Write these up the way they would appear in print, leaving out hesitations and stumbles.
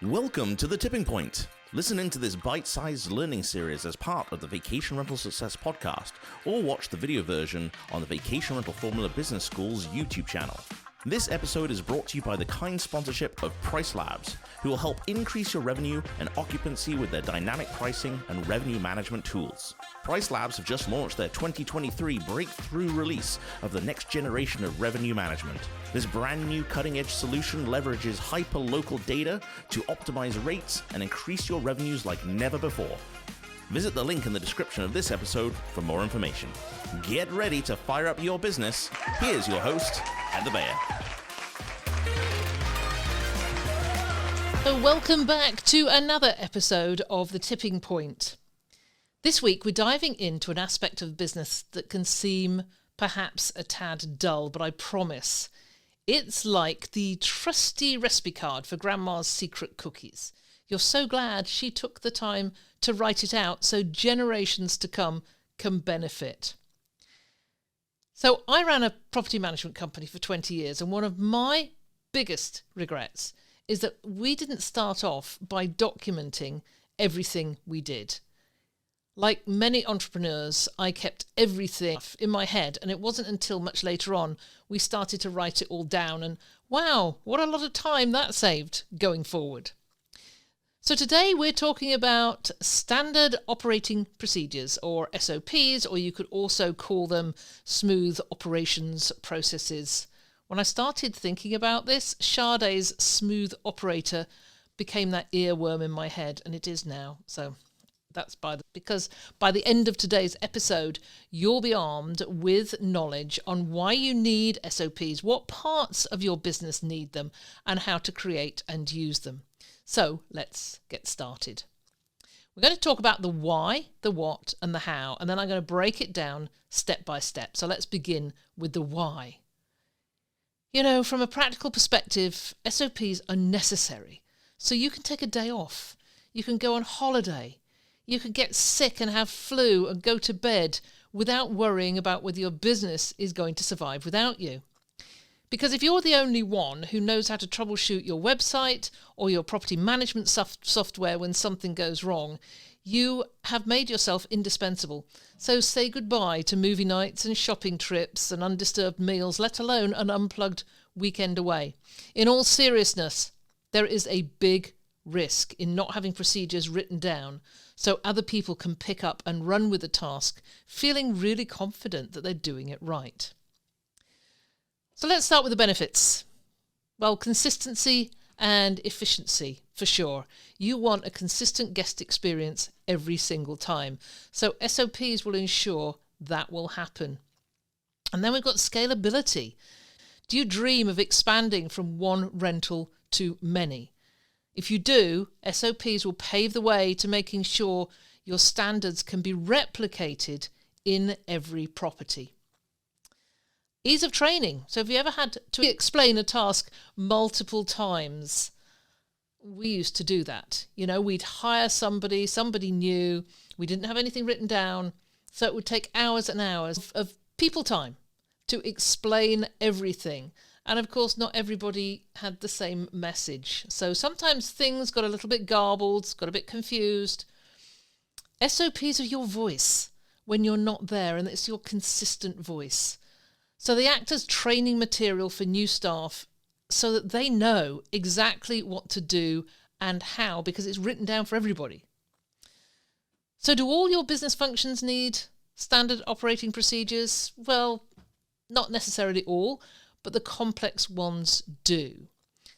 Welcome to The Tipping Point. Listen into this bite-sized learning series as part of the Vacation Rental Success podcast, or watch the video version on the Vacation Rental Formula Business School's YouTube channel. This episode is brought to you by the kind sponsorship of PriceLabs, who will help increase your revenue and occupancy with their dynamic pricing and revenue management tools. PriceLabs have just launched their 2023 breakthrough release of the next generation of revenue management. This brand new cutting-edge solution leverages hyper-local data to optimize rates and increase your revenues like never before. Visit the link in the description of this episode for more information. Get ready to fire up your business. Here's your host, Ed the Bear. So welcome back to another episode of The Tipping Point. This week we're diving into an aspect of business that can seem perhaps a tad dull, but I promise it's like the trusty recipe card for Grandma's secret cookies. You're so glad she took the time to write it out so generations to come can benefit. So I ran a property management company for 20 years, and one of my biggest regrets is that we didn't start off by documenting everything we did. Like many entrepreneurs, I kept everything in my head, and it wasn't until much later on we started to write it all down, and wow, what a lot of time that saved going forward. So today we're talking about standard operating procedures, or SOPs, or you could also call them smooth operations processes. When I started thinking about this, Sade's smooth became that earworm in my head, and it is now. So that's because by the end of today's episode, you'll be armed with knowledge on why you need SOPs, what parts of your business need them, and how to create and use them. So let's get started. We're going to talk about the why, the what, and the how, and then I'm going to break it down step by step. So let's begin with the why. You know, from a practical perspective, SOPs are necessary. So you can take a day off, you can go on holiday, you can get sick and have flu and go to bed without worrying about whether your business is going to survive without you. Because if you're the only one who knows how to troubleshoot your website or your property management software when something goes wrong, you have made yourself indispensable. So say goodbye to movie nights and shopping trips and undisturbed meals, let alone an unplugged weekend away. In all seriousness, there is a big risk in not having procedures written down so other people can pick up and run with the task, feeling really confident that they're doing it right. So let's start with the benefits. Well, consistency and efficiency, for sure. You want a consistent guest experience every single time. So SOPs will ensure that will happen. And then we've got scalability. Do you dream of expanding from one rental to many? If you do, SOPs will pave the way to making sure your standards can be replicated in every property. Ease of training. So have you ever had to explain a task multiple times? We used to do that. You know, we'd hire somebody new, we didn't have anything written down, so it would take hours and hours of people time to explain everything. And of course, not everybody had the same message. So sometimes things got a little bit garbled, got a bit confused. SOPs are your voice when you're not there, and it's your consistent voice. So they act as training material for new staff so that they know exactly what to do and how, because it's written down for everybody. So do all your business functions need standard operating procedures? Well, not necessarily all, but the complex ones do.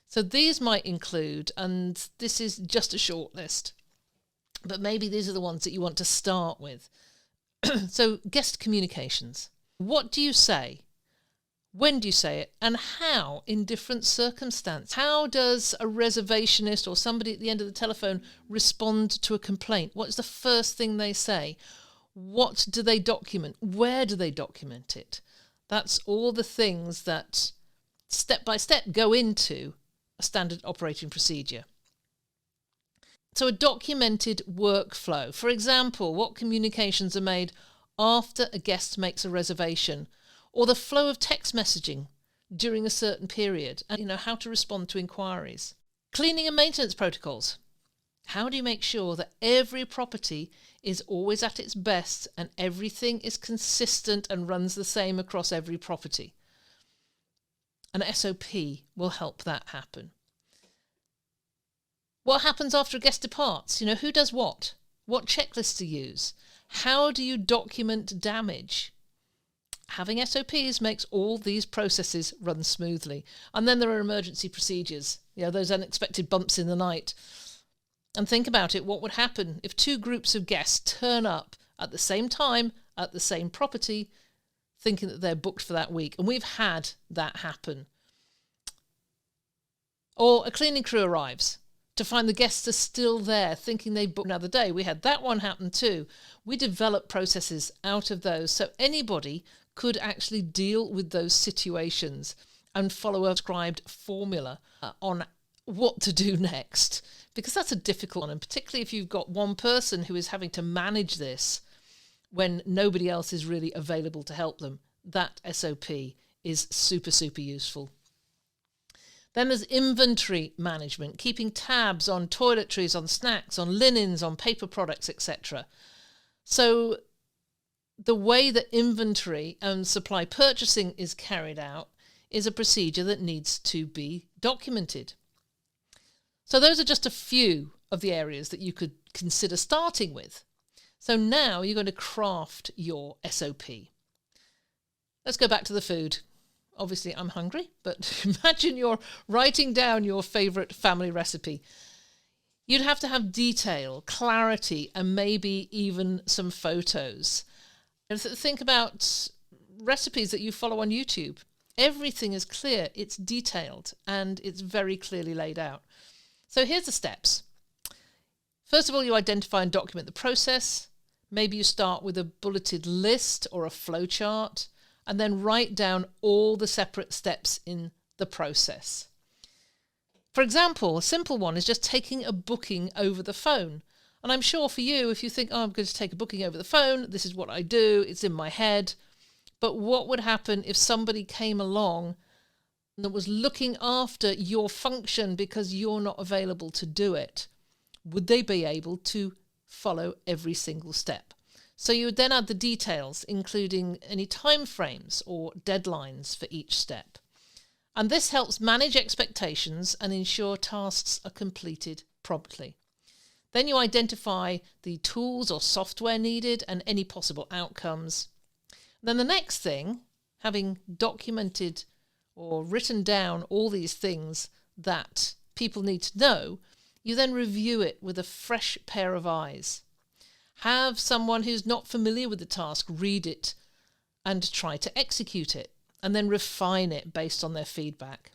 So these might include, and this is just a short list, but maybe these are the ones that you want to start with. So guest communications. What do you say? When do you say it, and how in different circumstances? How does a reservationist or somebody at the end of the telephone respond to a complaint? What is the first thing they say? What do they document? Where do they document it? That's all the things that step by step go into a standard operating procedure. So a documented workflow. For example, what communications are made after a guest makes a reservation, or the flow of text messaging during a certain period, and how to respond to inquiries. Cleaning and maintenance protocols. How do you make sure that every property is always at its best and everything is consistent and runs the same across every property? An SOP will help that happen. What happens after a guest departs? Who does what? What checklists to use? How do you document damage? Having SOPs makes all these processes run smoothly. And then there are emergency procedures, those unexpected bumps in the night. And think about it, what would happen if 2 groups of guests turn up at the same time at the same property, thinking that they're booked for that week? And we've had that happen. Or a cleaning crew arrives to find the guests are still there, thinking they booked another day. We had that one happen too. We developed processes out of those so anybody could actually deal with those situations and follow a prescribed formula on what to do next, because that's a difficult one, and particularly if you've got one person who is having to manage this when nobody else is really available to help them. That SOP is super, super useful. Then there's inventory management, keeping tabs on toiletries, on snacks, on linens, on paper products, etc. So the way that inventory and supply purchasing is carried out is a procedure that needs to be documented. So those are just a few of the areas that you could consider starting with. So now you're going to craft your SOP. Let's go back to the food. Obviously, I'm hungry, but imagine you're writing down your favourite family recipe. You'd have to have detail, clarity, and maybe even some photos. And think about recipes that you follow on YouTube. Everything is clear, it's detailed, and it's very clearly laid out. So here's the steps. First of all, you identify and document the process. Maybe you start with a bulleted list or a flowchart, and then write down all the separate steps in the process. For example, a simple one is just taking a booking over the phone. And I'm sure for you, if you think, I'm going to take a booking over the phone, this is what I do, it's in my head. But what would happen if somebody came along that was looking after your function because you're not available to do it? Would they be able to follow every single step? So you would then add the details, including any time frames or deadlines for each step. And this helps manage expectations and ensure tasks are completed promptly. Then you identify the tools or software needed and any possible outcomes. Then the next thing, having documented or written down all these things that people need to know, you then review it with a fresh pair of eyes. Have someone who's not familiar with the task read it and try to execute it, and then refine it based on their feedback.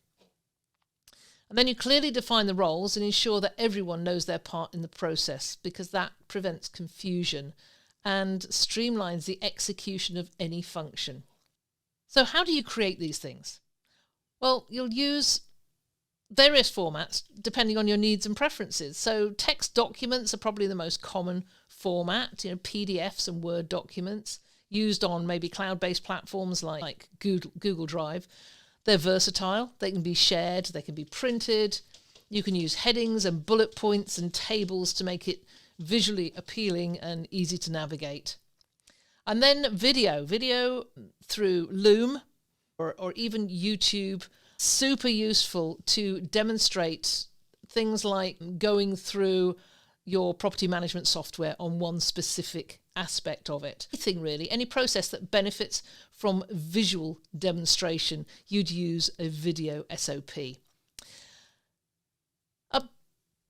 And then you clearly define the roles and ensure that everyone knows their part in the process, because that prevents confusion and streamlines the execution of any function. So how do you create these things? Well, you'll use various formats depending on your needs and preferences. So text documents are probably the most common format, PDFs and Word documents used on maybe cloud-based platforms like Google Drive. They're versatile, they can be shared, they can be printed. You can use headings and bullet points and tables to make it visually appealing and easy to navigate. And then video through Loom or even YouTube, super useful to demonstrate things like going through your property management software on one specific aspect of it. Anything really, any process that benefits from visual demonstration, you'd use a video SOP.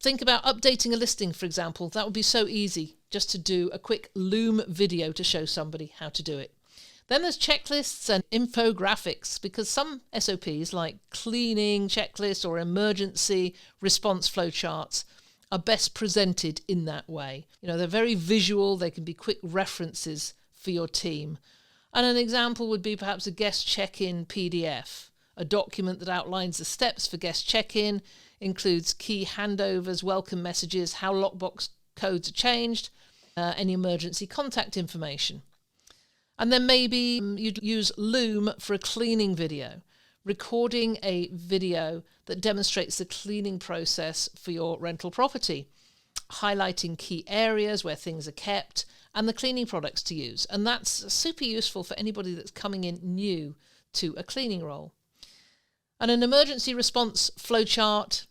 Think about updating a listing, for example. That would be so easy, just to do a quick Loom video to show somebody how to do it. Then there's checklists and infographics, because some SOPs like cleaning checklists or emergency response flowcharts are best presented in that way. They're very visual, they can be quick references for your team. And an example would be perhaps a guest check-in PDF, a document that outlines the steps for guest check-in, includes key handovers, welcome messages, how lockbox codes are changed, any emergency contact information. And then maybe you'd use Loom for a cleaning video, recording a video that demonstrates the cleaning process for your rental property, highlighting key areas where things are kept and the cleaning products to use. And that's super useful for anybody that's coming in new to a cleaning role. And an emergency response flowchart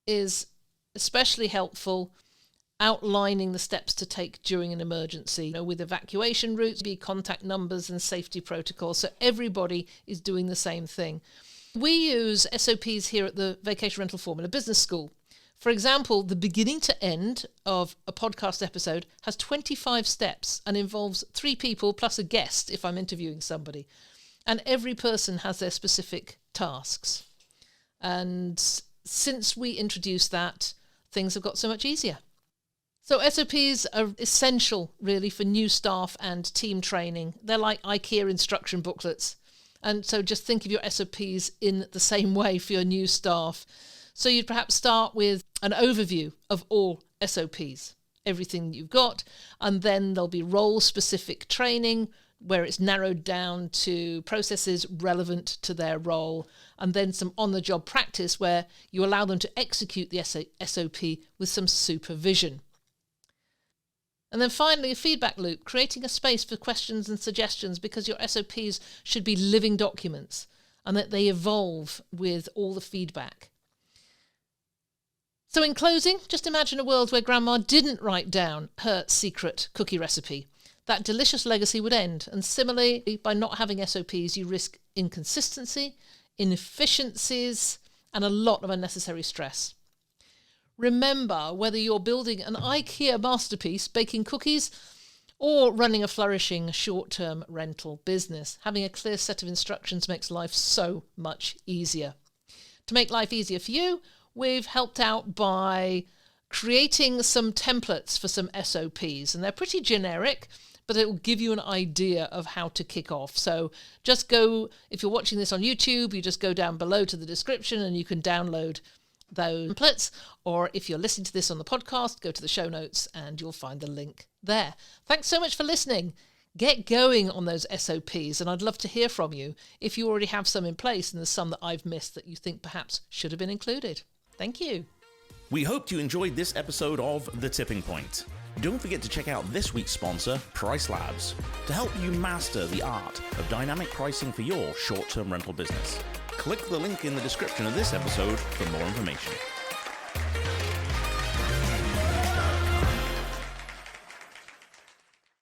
is especially helpful, outlining the steps to take during an emergency, with evacuation routes, contact numbers and safety protocols, so everybody is doing the same thing. We use SOPs here at the Vacation Rental Formula Business School. For example, the beginning to end of a podcast episode has 25 steps and involves 3 people plus a guest if I'm interviewing somebody. And every person has their specific tasks. And since we introduced that, things have got so much easier. So SOPs are essential, really, for new staff and team training. They're like Ikea instruction booklets. And so just think of your SOPs in the same way for your new staff. So you'd perhaps start with an overview of all SOPs, everything you've got, and then there'll be role-specific training where it's narrowed down to processes relevant to their role, and then some on-the-job practice where you allow them to execute the SOP with some supervision. And then finally, a feedback loop, creating a space for questions and suggestions, because your SOPs should be living documents and that they evolve with all the feedback. So in closing, just imagine a world where Grandma didn't write down her secret cookie recipe. That delicious legacy would end. And similarly, by not having SOPs, you risk inconsistency, inefficiencies, and a lot of unnecessary stress. Remember, whether you're building an IKEA masterpiece, baking cookies, or running a flourishing short-term rental business, having a clear set of instructions makes life so much easier. To make life easier for you, we've helped out by creating some templates for some SOPs, and they're pretty generic, but it will give you an idea of how to kick off. So just go, if you're watching this on YouTube, you just go down below to the description and you can download those templates, or if you're listening to this on the podcast, go to the show notes and you'll find the link there. Thanks so much for listening. Get going on those SOPs, and I'd love to hear from you if you already have some in place and there's some that I've missed that you think perhaps should have been included. Thank you. We hope you enjoyed this episode of The Tipping Point. Don't forget to check out this week's sponsor, PriceLabs, to help you master the art of dynamic pricing for your short-term rental business. Click the link in the description of this episode for more information.